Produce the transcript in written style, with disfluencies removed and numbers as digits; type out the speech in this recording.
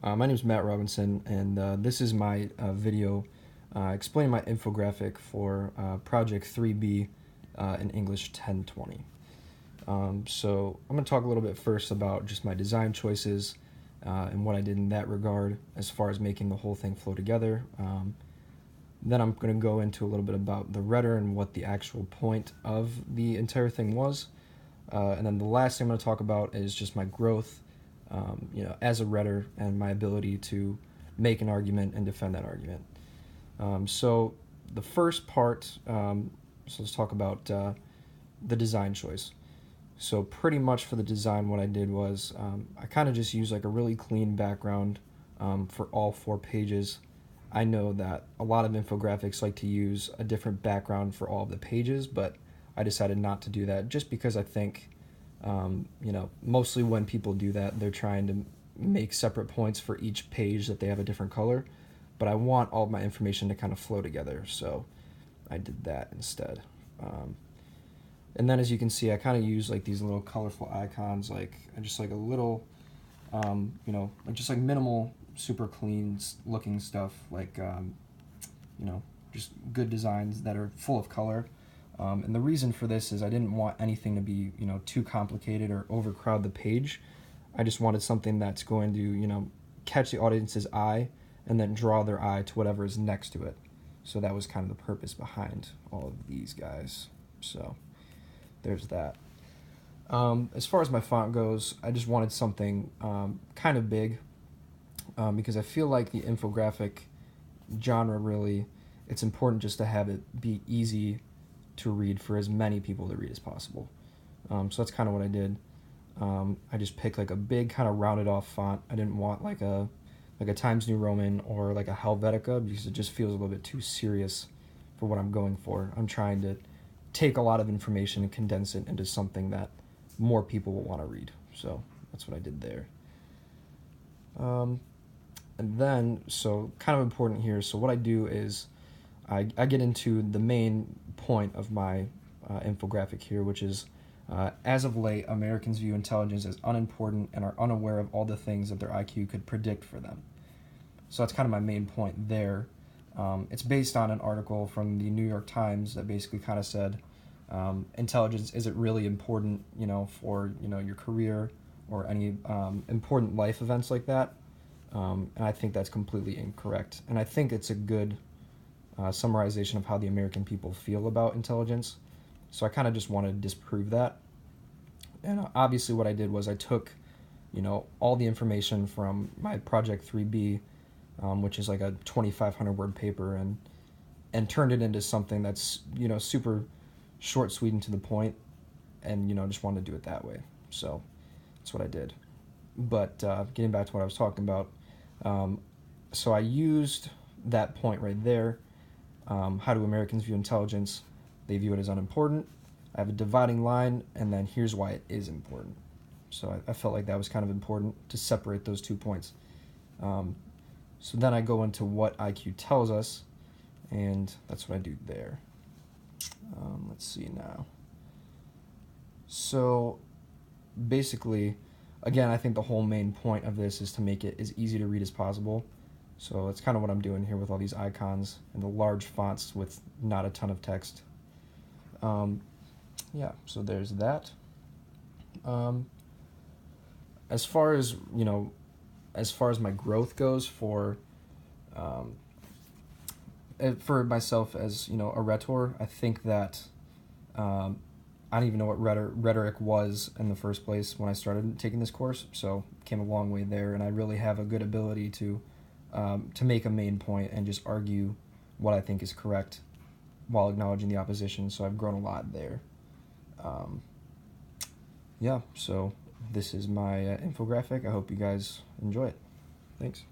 My name is Matt Robinson, and this is my video explaining my infographic for Project 3B in English 1020. So I'm going to talk a little bit first about just my design choices and what I did in that regard as far as making the whole thing flow together. Then I'm going to go into a little bit about the rhetor and what the actual point of the entire thing was. And then the last thing I'm going to talk about is just my growth as a rhetor and my ability to make an argument and defend that argument. So the first part, so let's talk about the design choice. So pretty much for the design, what I did was I kind of just used like a really clean background for all 4 pages. I know that a lot of infographics like to use a different background for all of the pages, but I decided not to do that just because I think mostly when people do that, they're trying to make separate points for each page that they have a different color, but I want all of my information to kind of flow together, so I did that instead. And then as you can see, I kind of use like these little colorful icons, like just like a little, just like minimal, super clean looking stuff, like, just good designs that are full of color. And the reason for this is I didn't want anything to be, too complicated or overcrowd the page. I just wanted something that's going to, catch the audience's eye and then draw their eye to whatever is next to it. So that was kind of the purpose behind all of these guys. So there's that. As far as my font goes, I just wanted something kind of big because I feel like the infographic genre really, it's important just to have it be easy to read for as many people to read as possible. So that's kind of what I did. I just picked like a big kind of rounded off font. I didn't want like a Times New Roman or like a Helvetica because it just feels a little bit too serious for what I'm going for. I'm trying to take a lot of information and condense it into something that more people will want to read. So that's what I did there. And then, so kind of important here, so what I do is I get into the main point of my infographic here, which is, as of late, Americans view intelligence as unimportant and are unaware of all the things that their IQ could predict for them. So that's kind of my main point there. It's based on an article from the New York Times that basically kind of said, intelligence isn't really important, for, your career or any important life events like that. And I think that's completely incorrect. And I think it's a good summarization of how the American people feel about intelligence. So I kind of just wanted to disprove that. And obviously what I did was I took, all the information from my Project 3B, which is like a 2,500 word paper, and turned it into something that's, super short, sweet, and to the point, and, just wanted to do it that way. So that's what I did. But getting back to what I was talking about, so I used that point right there. How do Americans view intelligence? They view it as unimportant. I have a dividing line, and then here's why it is important. So I felt like that was kind of important to separate those 2 points. So then I go into what IQ tells us, and that's what I do there. Let's see now. So basically, again, I think the whole main point of this is to make it as easy to read as possible. So that's kind of what I'm doing here with all these icons and the large fonts with not a ton of text. So there's that. As far as my growth goes for myself as, a rhetor, I think that I don't even know what rhetoric was in the first place when I started taking this course, so came a long way there, and I really have a good ability to make a main point and just argue what I think is correct while acknowledging the opposition, so I've grown a lot there. So this is my infographic. I hope you guys enjoy it. Thanks.